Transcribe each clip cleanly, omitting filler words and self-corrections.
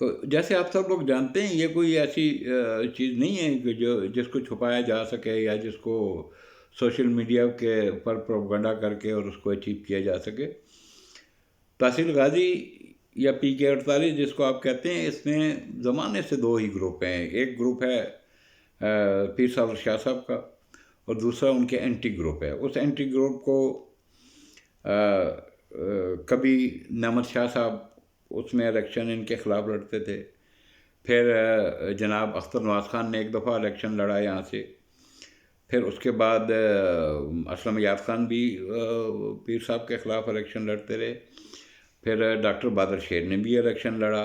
تو جیسے آپ سب لوگ جانتے ہیں یہ کوئی ایسی چیز نہیں ہے کہ جس کو چھپایا جا سکے یا جس کو سوشل میڈیا کے پر پروپیگنڈا کر کے اور اس کو اچیو کیا جا سکے۔ تحصیل غازی یا PK 48 جس کو آپ کہتے ہیں، اس میں زمانے سے دو ہی گروپ ہیں۔ ایک گروپ ہے پیر صابر شاہ صاحب کا، اور دوسرا ان کے اینٹی گروپ ہے۔ اس اینٹی گروپ کو کبھی نعمت شاہ صاحب اس میں الیکشن ان کے خلاف لڑتے تھے، پھر جناب اختر نواز خان نے ایک دفعہ الیکشن لڑا یہاں سے، پھر اس کے بعد اسلم یاد خان بھی پیر صاحب کے خلاف الیکشن لڑتے رہے، پھر ڈاکٹر بہادر شیر نے بھی الیکشن لڑا،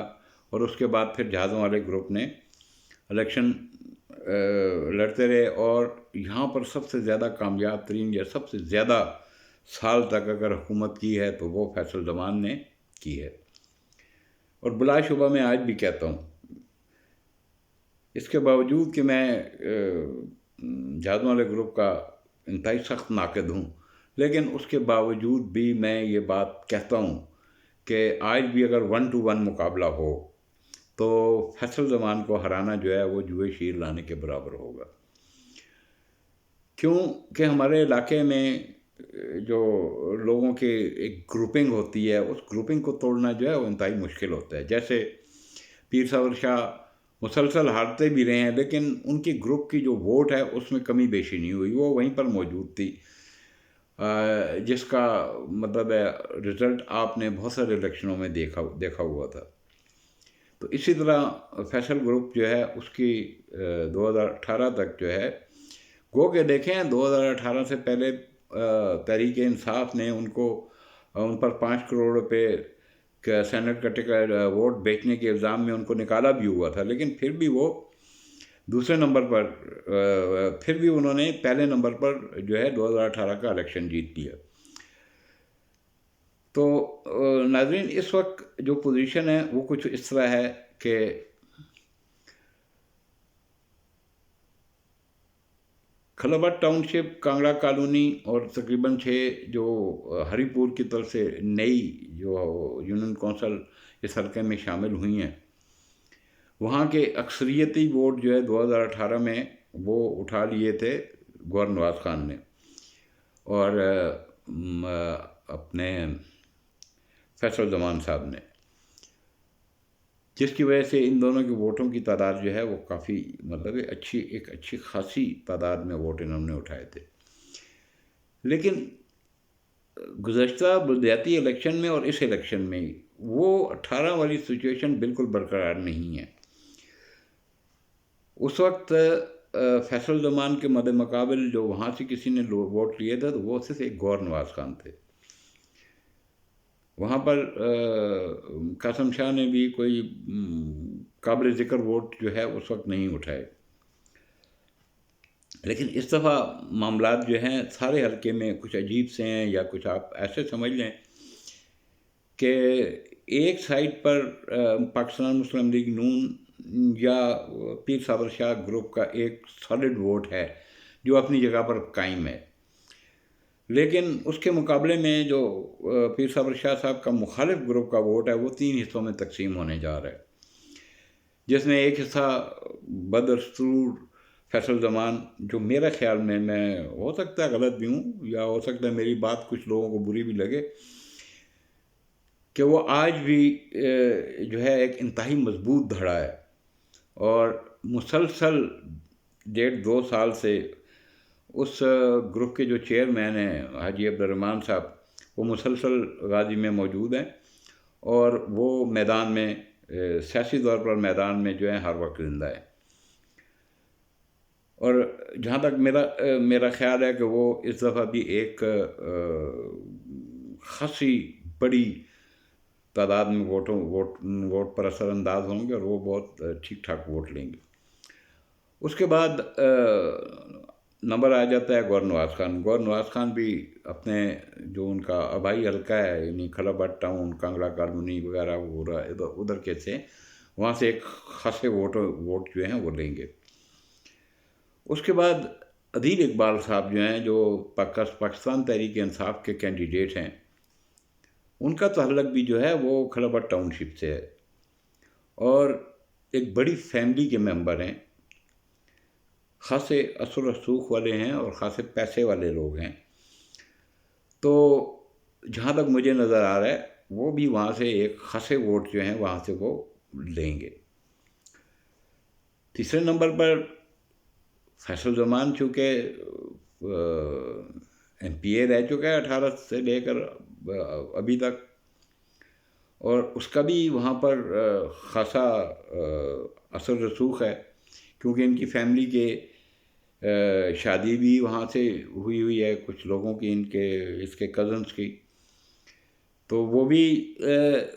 اور اس کے بعد پھر جہازوں والے گروپ نے الیکشن لڑتے رہے۔ اور یہاں پر سب سے زیادہ کامیاب ترین یا سب سے زیادہ سال تک اگر حکومت کی ہے تو وہ فیصل زمان نے کی ہے، اور بلا شبہ میں آج بھی کہتا ہوں، اس کے باوجود کہ میں جہازوں والے گروپ کا انتہائی سخت ناقد ہوں، لیکن اس کے باوجود بھی میں یہ بات کہتا ہوں کہ آج بھی اگر 1 to 1 مقابلہ ہو تو فیصل زمان کو ہرانا جو ہے وہ جوئے شیر لانے کے برابر ہوگا، کیوں کہ ہمارے علاقے میں جو لوگوں کی ایک گروپنگ ہوتی ہے، اس گروپنگ کو توڑنا جو ہے وہ انتہائی مشکل ہوتا ہے۔ جیسے پیر صابر شاہ مسلسل ہارتے بھی رہے ہیں، لیکن ان کی گروپ کی جو ووٹ ہے اس میں کمی بیشی نہیں ہوئی، وہ وہیں پر موجود تھی، جس کا مطلب ہے رزلٹ آپ نے بہت سارے الیکشنوں میں دیکھا ہوا تھا۔ تو اسی طرح فیصل گروپ جو ہے اس کی 2018 تک جو ہے، گو کہ دیکھیں 2018 سے پہلے تحریک انصاف نے ان پر 5 کروڑ روپے کا سینٹ کا ٹکٹ ووٹ بیچنے کے الزام میں ان کو نکالا بھی ہوا تھا، لیکن پھر بھی وہ دوسرے نمبر پر پھر بھی انہوں نے پہلے نمبر پر جو ہے 2018 کا الیکشن جیت لیا۔ تو ناظرین، اس وقت جو پوزیشن ہے وہ کچھ اس طرح ہے کہ کھلبٹ ٹاؤن شپ، کانگڑا کالونی اور تقریباً 6 جو ہری پور کی طرف سے نئی جو یونین کونسل اس حلقے میں شامل ہوئی ہیں، وہاں کے اکثریتی ووٹ جو ہے 2018 میں وہ اٹھا لیے تھے گور نواز خان نے، اور اپنے فیصل زمان صاحب نے، جس کی وجہ سے ان دونوں کے ووٹوں کی تعداد جو ہے وہ کافی مطلب ایک اچھی خاصی تعداد میں ووٹ انہوں نے اٹھائے تھے۔ لیکن گزشتہ بلدیاتی الیکشن میں اور اس الیکشن میں وہ 18 والی سچویشن بالکل برقرار نہیں ہے۔ اس وقت فیصل زمان کے مد مقابل جو وہاں سے کسی نے ووٹ لیے تھے تو وہ صرف ایک گور نواز خان تھے۔ وہاں پر قاسم شاہ نے بھی کوئی قابل ذکر ووٹ جو ہے اس وقت نہیں اٹھائے، لیکن اس دفعہ معاملات جو ہیں سارے حلقے میں کچھ عجیب سے ہیں، یا کچھ آپ ایسے سمجھ لیں کہ ایک سائڈ پر پاکستان مسلم لیگ نون یا پیر صابر شاہ گروپ کا ایک سالڈ ووٹ ہے جو اپنی جگہ پر قائم ہے، لیکن اس کے مقابلے میں جو پیر صابر شاہ صاحب کا مخالف گروپ کا ووٹ ہے وہ 3 حصوں میں تقسیم ہونے جا رہا ہے، جس میں ایک حصہ بدستور فیصل زمان، جو میرے خیال میں ہو سکتا ہے غلط بھی ہوں، یا ہو سکتا ہے میری بات کچھ لوگوں کو بری بھی لگے، کہ وہ آج بھی جو ہے ایک انتہائی مضبوط دھڑا ہے، اور مسلسل 1.5-2 سال سے اس گروپ کے جو چیئرمین ہیں حاجی عبدالرحمن صاحب، وہ مسلسل غازی میں موجود ہیں، اور وہ میدان میں سیاسی طور پر میدان میں جو ہے ہر وقت زندہ ہے، اور جہاں تک میرا خیال ہے کہ وہ اس دفعہ بھی ایک خاصی بڑی تعداد میں ووٹ پر اثر انداز ہوں گے، اور وہ بہت ٹھیک ٹھاک ووٹ لیں گے۔ اس کے بعد نمبر آ جاتا ہے گور نواز خان۔ گور نواز خان بھی اپنے جو ان کا آبائی حلقہ ہے، یعنی کھلبٹ ٹاؤن، کانگڑا کالونی وغیرہ ادھر کے سے، وہاں سے ایک خاصے ووٹ جو ہیں وہ لیں گے۔ اس کے بعد عدیل اقبال صاحب جو ہیں، جو پاکستان تحریک انصاف کے کینڈیڈیٹ ہیں، ان کا تعلق بھی جو ہے وہ کھلبٹ ٹاؤن شپ سے ہے، اور ایک بڑی فیملی کے ممبر ہیں، خاصے اثر و رسوخ والے ہیں اور خاصے پیسے والے لوگ ہیں. تو جہاں تک مجھے نظر آ رہا ہے وہ بھی وہاں سے ایک خاصے ووٹ جو ہیں وہاں سے وہ لیں گے. تیسرے نمبر پر فیصل زمان، چونکہ ایم پی اے رہ چکا ہے 18 سے لے کر ابھی تک، اور اس کا بھی وہاں پر خاصا اثر رسوخ ہے، کیونکہ ان کی فیملی کے شادی بھی وہاں سے ہوئی ہے، کچھ لوگوں کی، ان کے اس کے کزنس کی، تو وہ بھی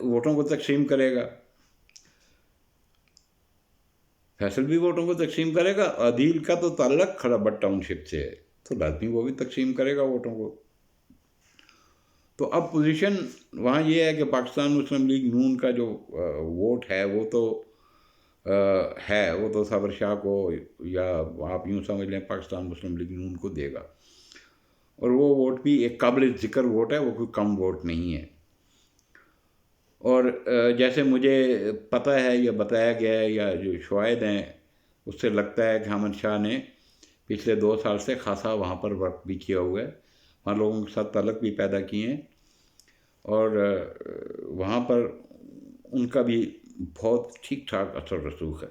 ووٹوں کو تقسیم کرے گا. فیصل بھی ووٹوں کو تقسیم کرے گا. عدیل کا تو تعلق کھڑا ٹاؤن شپ سے ہے، تو لازمی وہ بھی تقسیم کرے گا ووٹوں کو. تو اب پوزیشن وہاں یہ ہے کہ پاکستان مسلم لیگ نون کا جو ووٹ ہے وہ تو صابر شاہ کو، یا آپ یوں سمجھ لیں پاکستان مسلم لیگ نون کو دے گا، اور وہ ووٹ بھی ایک قابل ذکر ووٹ ہے، وہ کوئی کم ووٹ نہیں ہے. اور جیسے مجھے پتہ ہے یا بتایا گیا ہے یا جو شواہد ہیں اس سے لگتا ہے کہ حامد شاہ نے پچھلے 2 سال سے خاصا وہاں پر ورک بھی کیا ہوا ہے، وہاں لوگوں کے ساتھ تعلق بھی پیدا کیے ہیں، اور وہاں پر ان کا بھی بہت ٹھیک ٹھاک اثر رسوخ ہے.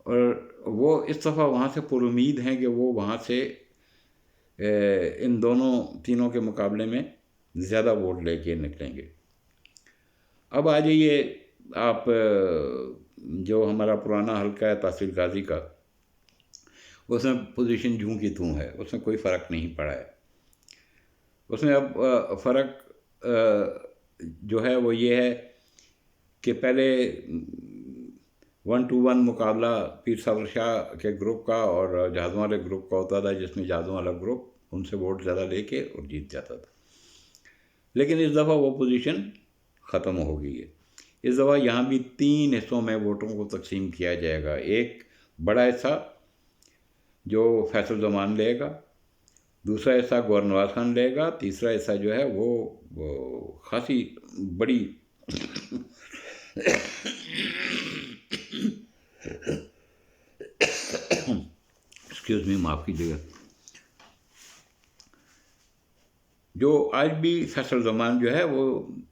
اور وہ اس دفعہ وہاں سے پر امید ہیں کہ وہ وہاں سے ان تینوں کے مقابلے میں زیادہ ووٹ لے کے نکلیں گے. اب آ جائیے آپ، جو ہمارا پرانا حلقہ ہے تحصیل غازی کا، اس میں پوزیشن جوں کی توں ہے، اس میں کوئی فرق نہیں پڑا ہے. اس میں اب فرق جو ہے وہ یہ ہے کہ پہلے 1-1 مقابلہ پیر صابر شاہ کے گروپ کا اور جہازوں والے گروپ کا ہوتا تھا، جس میں جہازوں والا گروپ ان سے ووٹ زیادہ لے کے اور جیت جاتا تھا. لیکن اس دفعہ وہ پوزیشن ختم ہو گئی ہے. اس دفعہ یہاں بھی 3 حصوں میں ووٹوں کو تقسیم کیا جائے گا. ایک بڑا حصہ جو فیصل زمان لے گا، دوسرا حصہ گور نواز خان لے گا، تیسرا حصہ جو ہے وہ خاصی بڑی ایکسکیوز می، معاف کیجیے گا، جو آج بھی فیصل زمان جو ہے وہ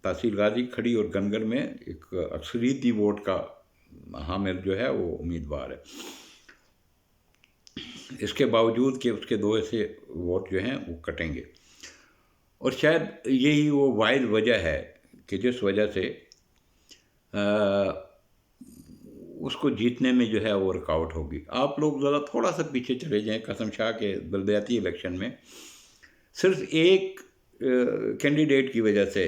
تحصیل غازی، کھڑی اور گنگر میں ایک اکثریتی ووٹ کا حامل جو ہے وہ امیدوار ہے. اس کے باوجود کہ اس کے 2 ایسے ووٹ جو ہیں وہ کٹیں گے. اور شاید یہی وہ واحد وجہ ہے کہ جس وجہ سے اس کو جیتنے میں جو ہے وہ رکاوٹ ہوگی. آپ لوگ ذرا تھوڑا سا پیچھے چلے جائیں. قاسم شاہ کے بلدیاتی الیکشن میں صرف ایک کینڈیڈیٹ کی وجہ سے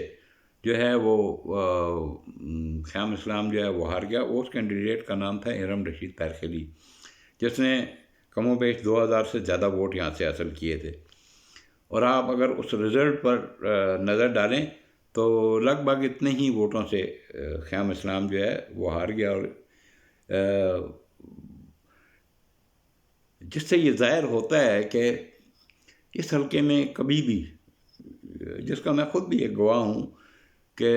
جو ہے وہ خیام اسلام جو ہے وہ ہار گیا. اس کینڈیڈیٹ کا نام تھا ارم رشید تارخیلی، جس نے کم و بیش 2000 سے زیادہ ووٹ یہاں سے حاصل کیے تھے. اور آپ اگر اس رزلٹ پر نظر ڈالیں تو لگ بھگ اتنے ہی ووٹوں سے خیام اسلام جو ہے وہ ہار گیا. اور جس سے یہ ظاہر ہوتا ہے کہ اس حلقے میں کبھی بھی، جس کا میں خود بھی ایک گواہ ہوں، کہ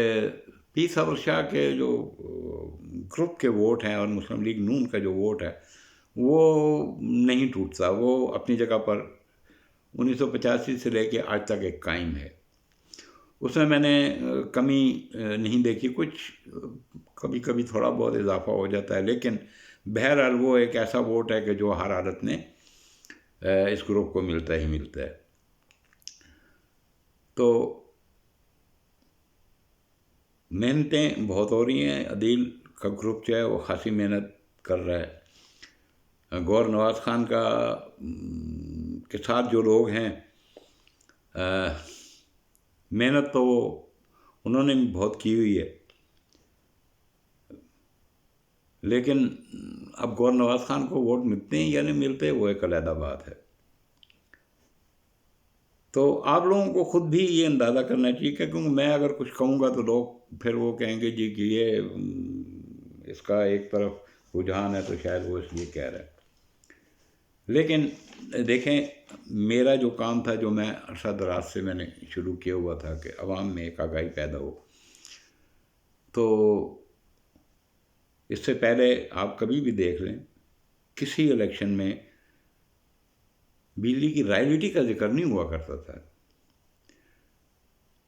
پیر صابر شاہ کے جو گروپ کے ووٹ ہیں اور مسلم لیگ نون کا جو ووٹ ہے وہ نہیں ٹوٹتا. وہ اپنی جگہ پر 1985 سے لے کے آج تک ایک قائم ہے. اس میں نے کمی نہیں دیکھی. کچھ کبھی کبھی تھوڑا بہت اضافہ ہو جاتا ہے، لیکن بہرحال وہ ایک ایسا ووٹ ہے کہ جو ہر حالت میں اس گروپ کو ملتا ہی ملتا ہے. تو محنتیں بہت ہو رہی ہیں. عدیل کا گروپ جو ہے وہ خاصی محنت کر رہا ہے. گور نواز خان کا کے ساتھ جو لوگ ہیں، محنت تو انہوں نے بھی بہت کی ہوئی ہے، لیکن اب گور نواز خان کو ووٹ ملتے ہیں یا نہیں ملتے وہ ایک علیحدہ بات ہے. تو آپ لوگوں کو خود بھی یہ اندازہ کرنا چاہیے کہ کیونکہ میں اگر کچھ کہوں گا تو لوگ پھر وہ کہیں گے جی کہ یہ اس کا ایک طرف رجحان ہے تو شاید وہ اس لیے کہہ رہا ہے. لیکن دیکھیں، میرا جو کام تھا، جو میں عرصہ دراز سے میں نے شروع کیا ہوا تھا کہ عوام میں ایک آگاہی پیدا ہو. تو اس سے پہلے آپ کبھی بھی دیکھ لیں کسی الیکشن میں بجلی کی رائلٹی کا ذکر نہیں ہوا کرتا تھا.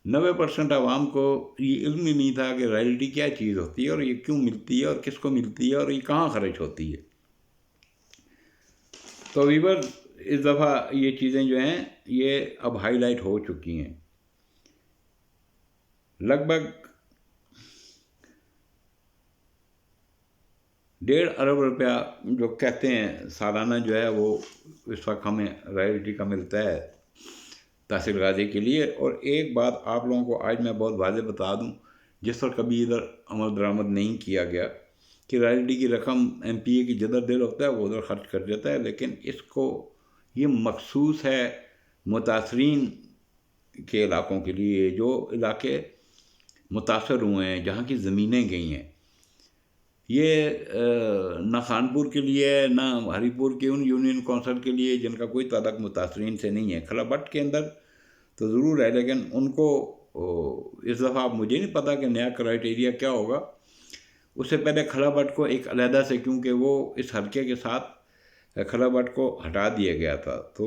90% عوام کو یہ علم ہی نہیں تھا کہ رائلٹی کیا چیز ہوتی ہے اور یہ کیوں ملتی ہے اور کس کو ملتی ہے اور یہ کہاں خرچ ہوتی ہے. تو ویور اس دفعہ یہ چیزیں جو ہیں یہ اب ہائی لائٹ ہو چکی ہیں. لگ بھگ 1.5 ارب روپیہ جو کہتے ہیں سالانہ جو ہے وہ اس وقت ہمیں رائلٹی کا ملتا ہے تحصیل غازی کے لیے. اور ایک بات آپ لوگوں کو آج میں بہت واضح بتا دوں جس پر کبھی ادھر عمل درآمد نہیں کیا گیا کہ رائلٹی کی رقم ایم پی اے کی جدھر دل ہوتا ہے وہ ادھر خرچ کر دیتا ہے، لیکن اس کو یہ مخصوص ہے متاثرین کے علاقوں کے لیے، جو علاقے متاثر ہوئے ہیں جہاں کی زمینیں گئی ہیں. یہ نہ خانپور کے لیے نہ ہری پور کے ان یونین کونسل کے لیے جن کا کوئی تعلق متاثرین سے نہیں ہے. کھلا بٹ کے اندر تو ضرور ہے، لیکن ان کو اس دفعہ مجھے نہیں پتا کہ نیا کرائٹیریا کیا ہوگا. اس سے پہلے کھلا بٹ کو ایک علیحدہ سے، کیونکہ وہ اس حلقے کے ساتھ کھلا بٹ کو ہٹا دیا گیا تھا، تو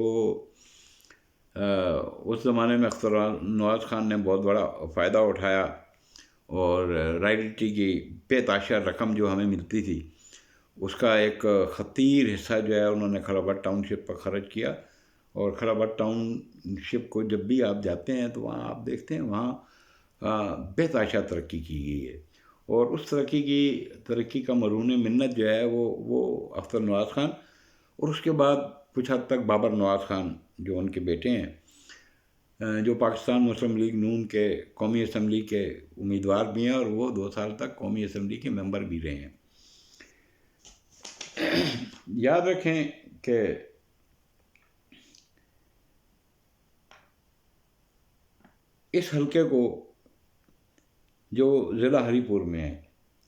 اس زمانے میں اختر نواز خان نے بہت بڑا فائدہ اٹھایا اور رائلٹی کی بے تحاشا رقم جو ہمیں ملتی تھی اس کا ایک خطیر حصہ جو ہے انہوں نے کھلا بٹ ٹاؤن شپ پر خرچ کیا. اور کھلا بٹ ٹاؤن شپ کو جب بھی آپ جاتے ہیں تو وہاں آپ دیکھتے ہیں وہاں بے تحاشا ترقی کی گئی ہے. اور اس ترقی کا مرہون منت جو ہے وہ اختر نواز خان اور اس کے بعد کچھ حد تک بابر نواز خان جو ان کے بیٹے ہیں، جو پاکستان مسلم لیگ نون کے قومی اسمبلی کے امیدوار بھی ہیں اور وہ 2 سال تک قومی اسمبلی کے ممبر بھی رہے ہیں. یاد رکھیں کہ اس حلقے کو جو ضلع ہری پور میں ہے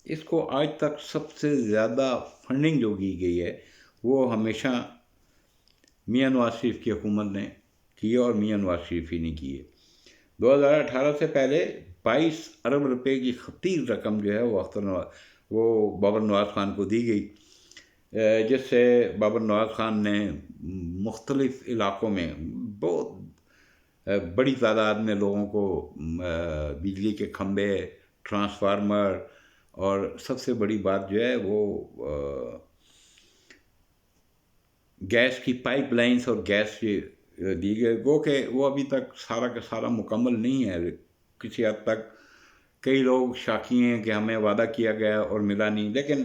اس کو آج تک سب سے زیادہ فنڈنگ جو کی گئی ہے وہ ہمیشہ میاں نواز شریف کی حکومت نے کی ہے اور میاں نواز شریف ہی نے کی ہے. 2018 سے پہلے 22 ارب روپے کی خطیر رقم جو ہے وہ بابر نواز خان کو دی گئی، جس سے بابر نواز خان نے مختلف علاقوں میں بہت بڑی تعداد میں لوگوں کو بجلی کے کھمبے، ٹرانسفارمر اور سب سے بڑی بات جو ہے وہ گیس کی پائپ لائنز اور گیس دی گئی. گو کہ وہ ابھی تک سارا کا سارا مکمل نہیں ہے، کسی حد تک کئی لوگ شاکی ہیں کہ ہمیں وعدہ کیا گیا اور ملا نہیں. لیکن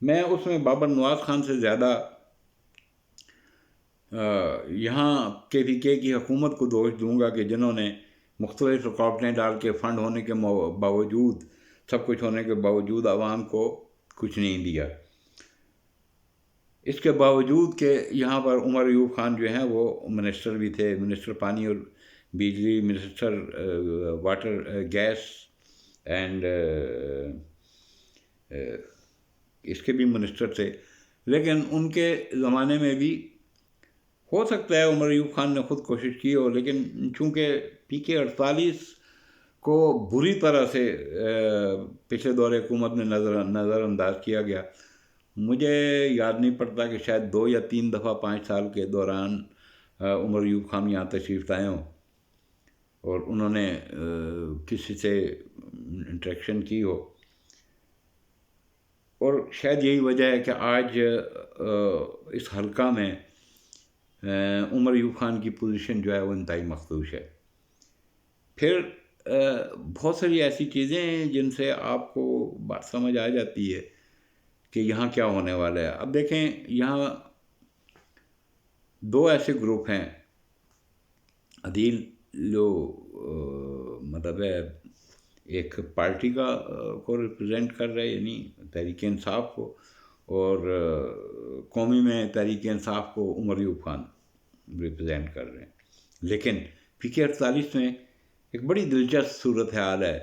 میں اس میں بابر نواز خان سے زیادہ یہاں کے پی کے کی حکومت کو دوش دوں گا کہ جنہوں نے مختلف رکاوٹیں ڈال کے فنڈ ہونے کے باوجود، سب کچھ ہونے کے باوجود عوام کو کچھ نہیں دیا. اس کے باوجود کہ یہاں پر عمر ایوب خان جو ہیں وہ منسٹر بھی تھے، منسٹر پانی اور بجلی، منسٹر واٹر گیس اینڈ اس کے بھی منسٹر تھے. لیکن ان کے زمانے میں بھی ہو سکتا ہے عمر ایوب خان نے خود کوشش کی ہو، لیکن چونکہ پی کے 48 کو بری طرح سے پچھلے دور حکومت میں نظر انداز کیا گیا. مجھے یاد نہیں پڑتا کہ شاید 2 یا 3 دفعہ 5 سال کے دوران عمر ایوب خان یہاں تشریف لائے ہوں اور انہوں نے کسی سے انٹریکشن کی ہو، اور شاید یہی وجہ ہے کہ آج اس حلقہ میں عمر ایوب خان کی پوزیشن جو ہے وہ انتہائی مخدوش ہے. پھر بہت ساری ایسی چیزیں ہیں جن سے آپ کو بات سمجھ آ جاتی ہے کہ یہاں کیا ہونے والا ہے. اب دیکھیں یہاں 2 ایسے گروپ ہیں، عدیل جو مطلب ہے ایک پارٹی کو ریپرزینٹ کر رہے یعنی تحریک انصاف کو، اور قومی میں تحریک انصاف کو عمر ایوب خان ریپرزینٹ کر رہے ہیں. لیکن پی کے 48 میں ایک بڑی دلچسپ صورتحال ہے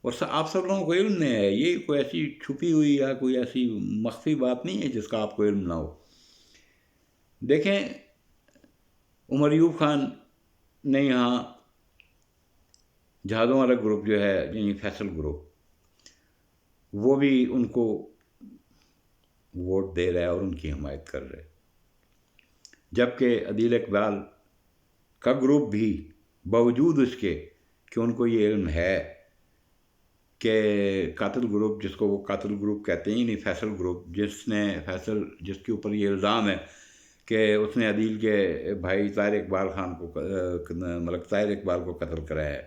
اور آپ سب لوگوں کو علم نہیں ہے. یہ کوئی ایسی چھپی ہوئی یا کوئی ایسی مخفی بات نہیں ہے جس کا آپ کو علم نہ ہو. دیکھیں عمر ایوب خان نے یہاں جہازوں والا گروپ جو ہے یعنی فیصل گروپ، وہ بھی ان کو ووٹ دے رہا ہے اور ان کی حمایت کر رہا ہے، جبکہ عدیل اقبال کا گروپ بھی باوجود اس کے کہ ان کو یہ علم ہے کہ قاتل گروپ، جس کو وہ قاتل گروپ کہتے ہیں، نہیں فیصل گروپ، جس کے اوپر یہ الزام ہے کہ اس نے عدیل کے بھائی طاہر اقبال خان کو ملک طاہر اقبال کو قتل کرایا ہے،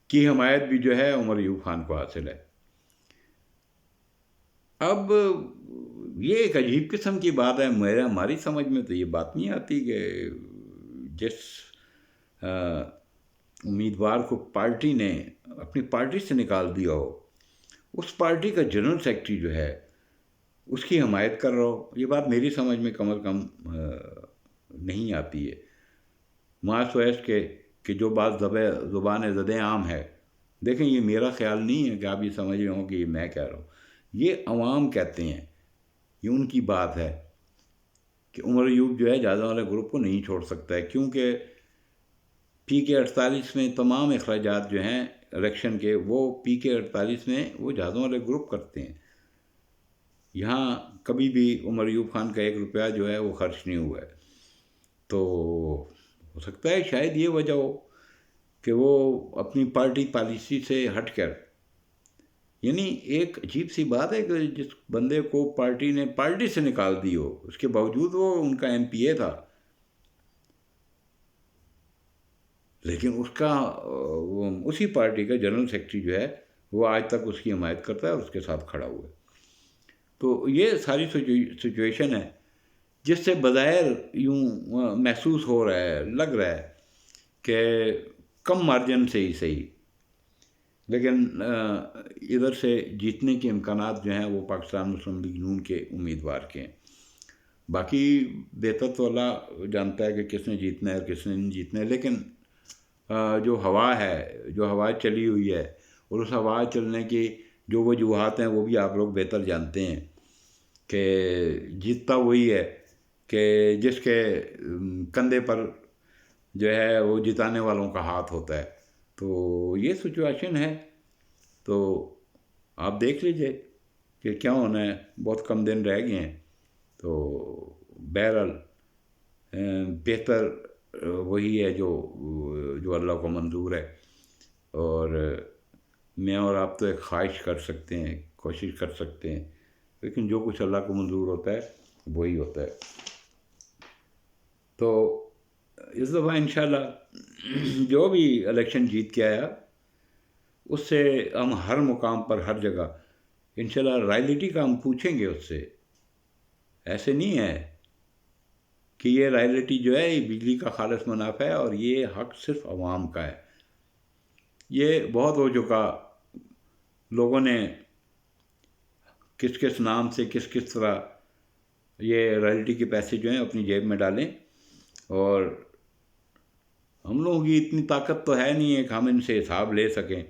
کی حمایت بھی جو ہے عمر ایوب خان کو حاصل ہے۔ اب یہ ایک عجیب قسم کی بات ہے، ہماری سمجھ میں تو یہ بات نہیں آتی کہ جس امیدوار کو پارٹی نے اپنی پارٹی سے نکال دیا ہو، اس پارٹی کا جنرل سیکرٹری جو ہے اس کی حمایت کر رہا ہو، یہ بات میری سمجھ میں کم از کم نہیں آتی ہے۔ ماس ویس کہ جو بات زبان زد عام ہے، دیکھیں یہ میرا خیال نہیں ہے کہ آپ یہ سمجھ رہے ہوں کہ یہ میں کہہ رہا ہوں، یہ عوام کہتے ہیں، یہ ان کی بات ہے کہ عمر ایوب جو ہے جہاز والے گروپ کو نہیں چھوڑ سکتا ہے، کیونکہ پی کے 48 میں تمام اخراجات جو ہیں الیکشن کے، وہ پی کے 48 میں وہ جہازوں والے گروپ کرتے ہیں۔ یہاں کبھی بھی عمر ایوب خان کا 1 روپیہ جو ہے وہ خرچ نہیں ہوا ہے، تو ہو سکتا ہے شاید یہ وجہ ہو کہ وہ اپنی پارٹی پالیسی سے ہٹ کر، یعنی ایک عجیب سی بات ہے کہ جس بندے کو پارٹی نے پارٹی سے نکال دی ہو، اس کے باوجود وہ ان کا ایم پی اے تھا، لیکن اس کا اسی پارٹی کا جنرل سیکرٹری جو ہے وہ آج تک اس کی حمایت کرتا ہے اور اس کے ساتھ کھڑا ہوا ہے۔ تو یہ ساری سچویشن ہے جس سے بظاہر یوں محسوس ہو رہا ہے، لگ رہا ہے کہ کم مارجن سے ہی صحیح، لیکن ادھر سے جیتنے کے امکانات جو ہیں وہ پاکستان مسلم لیگ نون کے امیدوار کے ہیں۔ باقی بہتر تو اللہ جانتا ہے کہ کس نے جیتنا ہے اور کس نے نہیں جیتنا ہے، لیکن جو ہوا ہے، جو ہوا چلی ہوئی ہے، اور اس ہوا چلنے کی جو وجوہات ہیں وہ بھی آپ لوگ بہتر جانتے ہیں کہ جیتتا وہی ہے کہ جس کے کندھے پر جو ہے وہ جتانے والوں کا ہاتھ ہوتا ہے۔ تو یہ سچویشن ہے، تو آپ دیکھ لیجئے کہ کیا ہونا ہے، بہت کم دن رہ گئے ہیں، تو بہرحال بہتر وہی ہے جو اللہ کو منظور ہے، اور میں اور آپ تو ایک خواہش کر سکتے ہیں، کوشش کر سکتے ہیں، لیکن جو کچھ اللہ کو منظور ہوتا ہے وہی ہوتا ہے۔ تو اس دفعہ انشاءاللہ جو بھی الیکشن جیت کے آیا اس سے ہم ہر مقام پر ہر جگہ انشاءاللہ رائلٹی کا ہم پوچھیں گے اس سے، ایسے نہیں ہے کہ یہ رائلٹی جو ہے یہ بجلی کا خالص منافع ہے اور یہ حق صرف عوام کا ہے۔ یہ بہت ہو چکا، لوگوں نے کس نام سے کس طرح یہ رائلٹی کے پیسے جو ہیں اپنی جیب میں ڈالیں، اور ہم لوگوں کی اتنی طاقت تو ہے نہیں ہے کہ ہم ان سے حساب لے سکیں،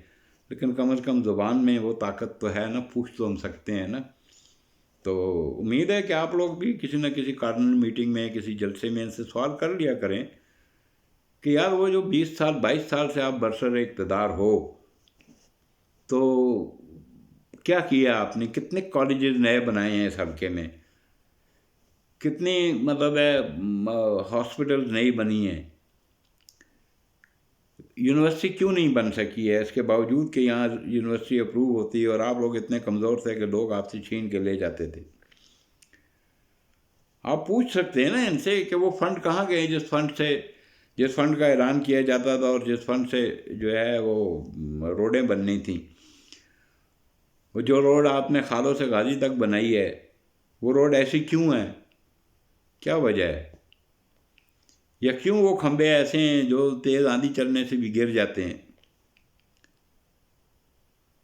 لیکن کم از کم زبان میں وہ طاقت تو ہے نا، پوچھ تو ہم سکتے ہیں نا۔ تو امید ہے کہ آپ لوگ بھی کسی نہ کسی کارنر میٹنگ میں، کسی جلسے میں ان سے سوال کر لیا کریں کہ یار وہ جو 20 سال 22 سال سے آپ برسر اقتدار ہو، تو کیا کیا آپ نے؟ کتنے کالجز نئے بنائے ہیں اس حلقے میں، کتنی مطلب ہے ہاسپٹل نئی بنی ہیں، یونیورسٹی کیوں نہیں بن سکی ہے، اس کے باوجود کہ یہاں یونیورسٹی اپروو ہوتی ہے اور آپ لوگ اتنے کمزور تھے کہ لوگ آپ سے چھین کے لے جاتے تھے۔ آپ پوچھ سکتے ہیں نا ان سے کہ وہ فنڈ کہاں گئے جس فنڈ کا اعلان کیا جاتا تھا اور جس فنڈ سے جو ہے وہ روڈیں بننی تھیں۔ وہ جو روڈ آپ نے خالوں سے غازی تک بنائی ہے، وہ روڈ ایسی کیوں ہے؟ کیا وجہ ہے؟ یا کیوں وہ کھمبے ایسے ہیں جو تیز آندھی چلنے سے بھی گر جاتے ہیں؟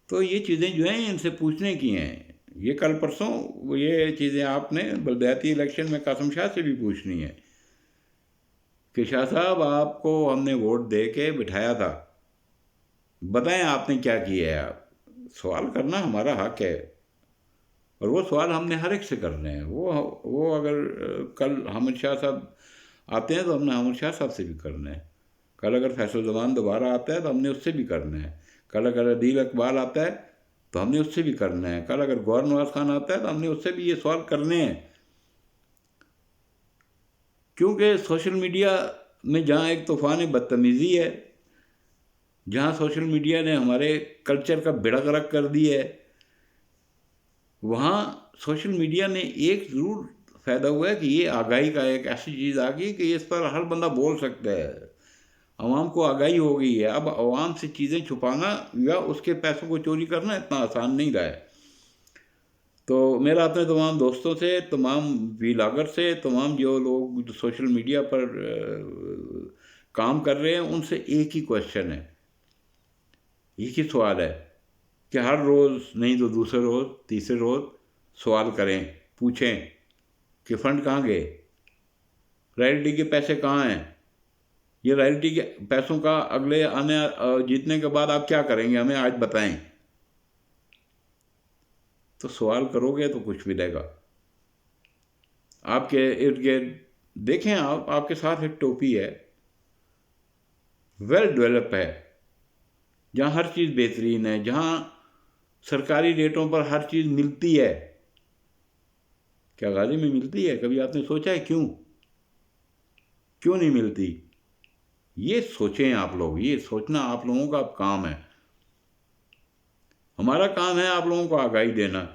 تو یہ چیزیں جو ہیں ان سے پوچھنے کی ہیں۔ یہ کل پرسوں یہ چیزیں آپ نے بلدیاتی الیکشن میں قاسم شاہ سے بھی پوچھنی ہے کہ شاہ صاحب آپ کو ہم نے ووٹ دے کے بٹھایا تھا، بتائیں آپ نے کیا کیا ہے؟ آپ سوال کرنا ہمارا حق ہے، اور وہ سوال ہم نے ہر ایک سے کرنے ہیں۔ وہ اگر کل حامد شاہ صاحب آتے ہیں تو ہم نے حامد شاہ صاحب سے بھی کرنا ہے، کل اگر فیصل زمان دوبارہ آتا ہے تو ہم نے اس سے بھی کرنا ہے، کل اگر عدیل اقبال آتا ہے تو ہم نے اس سے بھی کرنا ہے. کل اگر گوہر نواز خان آتا ہے تو ہم نے اس سے بھی یہ سوال کرنے ہیں. کیونکہ سوشل میڈیا میں جہاں ایک طوفان بدتمیزی ہے، جہاں سوشل میڈیا نے ہمارے کلچر کا بیڑا غرق کر دی ہے، وہاں سوشل میڈیا نے ایک ضرور فائدہ ہوا ہے کہ یہ آگاہی کا ایک ایسی چیز آ گئی کہ اس پر ہر بندہ بول سکتا ہے. عوام کو آگاہی ہو گئی ہے. اب عوام سے چیزیں چھپانا یا اس کے پیسوں کو چوری کرنا اتنا آسان نہیں رہا ہے. تو میرا اپنے تمام دوستوں سے، تمام ویلاگر سے، تمام جو لوگ سوشل میڈیا پر کام کر رہے ہیں، ان سے ایک ہی کوشچن ہے، ایک ہی سوال ہے کہ ہر روز نہیں تو دوسرے روز، تیسرے روز سوال کریں، پوچھیں کہ فنڈ کہاں گئے، رائلٹی کے پیسے کہاں ہیں، یہ رائلٹی کے پیسوں کا اگلے جیتنے کے بعد آپ کیا کریں گے، ہمیں آج بتائیں. تو سوال کرو گے تو کچھ ملے گا. آپ کے ارد گرد دیکھیں، آپ کے ساتھ ایک ٹوپی ہے، ویل ڈیولپ ہے، جہاں ہر چیز بہترین ہے، جہاں سرکاری ریٹوں پر ہر چیز ملتی ہے. کیا غازی میں ملتی ہے؟ کبھی آپ نے سوچا ہے کیوں نہیں ملتی؟ یہ سوچیں آپ لوگ، یہ سوچنا آپ لوگوں کا کام ہے. ہمارا کام ہے آپ لوگوں کو آگاہی دینا.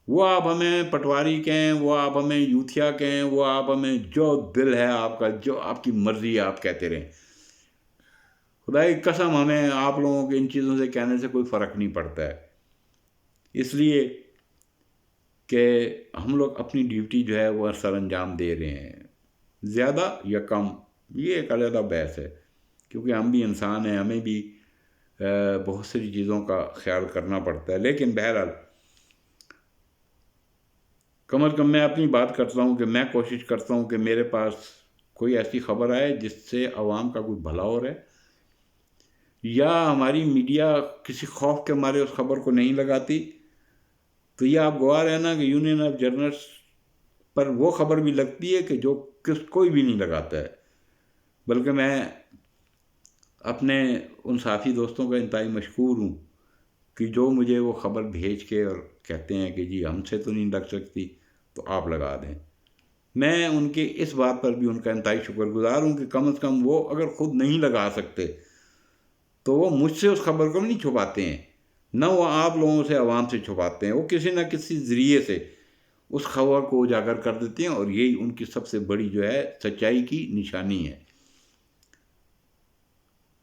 وہ آپ ہمیں پٹواری کہیں، وہ آپ ہمیں یوتھیا کہیں، وہ آپ ہمیں جو دل ہے آپ کا، جو آپ کی مرضی ہے آپ کہتے رہیں. خدا کی قسم ہمیں آپ لوگوں کے ان چیزوں سے کہنے سے کوئی فرق نہیں پڑتا ہے. اس لیے کہ ہم لوگ اپنی ڈیوٹی جو ہے وہ سر انجام دے رہے ہیں. زیادہ یا کم یہ ایک علیحدہ بحث ہے، کیونکہ ہم بھی انسان ہیں، ہمیں بھی بہت ساری چیزوں کا خیال کرنا پڑتا ہے. لیکن بہرحال کم از کم میں اپنی بات کرتا ہوں کہ میں کوشش کرتا ہوں کہ میرے پاس کوئی ایسی خبر آئے جس سے عوام کا کوئی بھلا ہو رہا ہے، یا ہماری میڈیا کسی خوف کے مارے اس خبر کو نہیں لگاتی. تو یہ آپ گواہ رہنا کہ یونین آف جرنلسٹ پر وہ خبر بھی لگتی ہے کہ جو کوئی بھی نہیں لگاتا ہے. بلکہ میں اپنے ان ساتھی دوستوں کا انتہائی مشکور ہوں کہ جو مجھے وہ خبر بھیج کے اور کہتے ہیں کہ جی ہم سے تو نہیں لگ سکتی تو آپ لگا دیں. میں ان کے اس بات پر بھی ان کا انتہائی شکر گزار ہوں کہ کم از کم وہ اگر خود نہیں لگا سکتے تو وہ مجھ سے اس خبر کو نہیں چھپاتے ہیں، نہ وہ آپ لوگوں سے، عوام سے چھپاتے ہیں. وہ کسی نہ کسی ذریعے سے اس خبر کو اجاگر کر دیتے ہیں، اور یہی ان کی سب سے بڑی جو ہے سچائی کی نشانی ہے.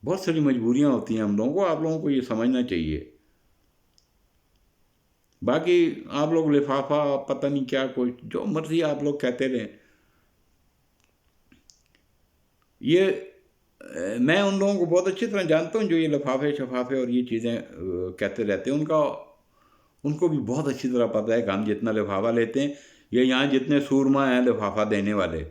بہت ساری مجبوریاں ہوتی ہیں ہم لوگوں کو، آپ لوگوں کو یہ سمجھنا چاہیے. باقی آپ لوگ لفافہ پتہ نہیں کیا، کوئی جو مرضی آپ لوگ کہتے رہیں. یہ میں ان لوگوں کو بہت اچھی طرح جانتا ہوں جو یہ لفافے شفافے اور یہ چیزیں کہتے رہتے ہیں. ان کو بھی بہت اچھی طرح پتہ ہے کہ ہم جتنا لفافہ لیتے ہیں، یا یہاں جتنے سورما ہیں لفافہ دینے والے،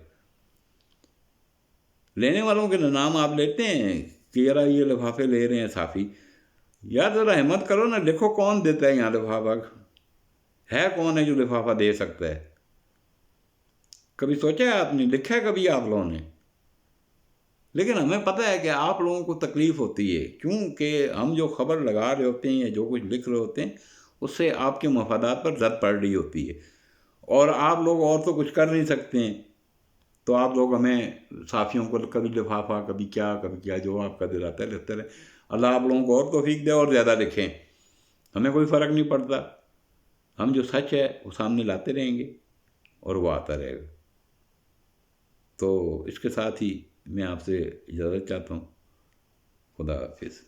لینے والوں کے نام آپ لیتے ہیں کہ یار یہ لفافے لے رہے ہیں صافی. یار ذرا ہمت کرو نا، لکھو کون دیتا ہے یہاں لفافہ، ہے کون ہے جو لفافہ دے سکتا ہے؟ کبھی سوچا ہے آپ نے؟ لکھا ہے کبھی آپ لوگوں نے؟ لیکن ہمیں پتہ ہے کہ آپ لوگوں کو تکلیف ہوتی ہے، کیونکہ ہم جو خبر لگا رہے ہوتے ہیں یا جو کچھ لکھ رہے ہوتے ہیں اس سے آپ کے مفادات پر زد پڑ رہی ہوتی ہے، اور آپ لوگ اور تو کچھ کر نہیں سکتے ہیں. تو آپ لوگ ہمیں صحافیوں کو کبھی لفافہ، کبھی کیا جو آپ کا دل آتا ہے لکھتے رہے. اللہ آپ لوگوں کو اور توفیق دے اور زیادہ لکھیں. ہمیں کوئی فرق نہیں پڑتا، ہم جو سچ ہے وہ سامنے لاتے رہیں گے اور وہ آتا رہے گا. تو اس کے ساتھ ہی میں آپ سے اجازت چاہتا ہوں. خدا حافظ.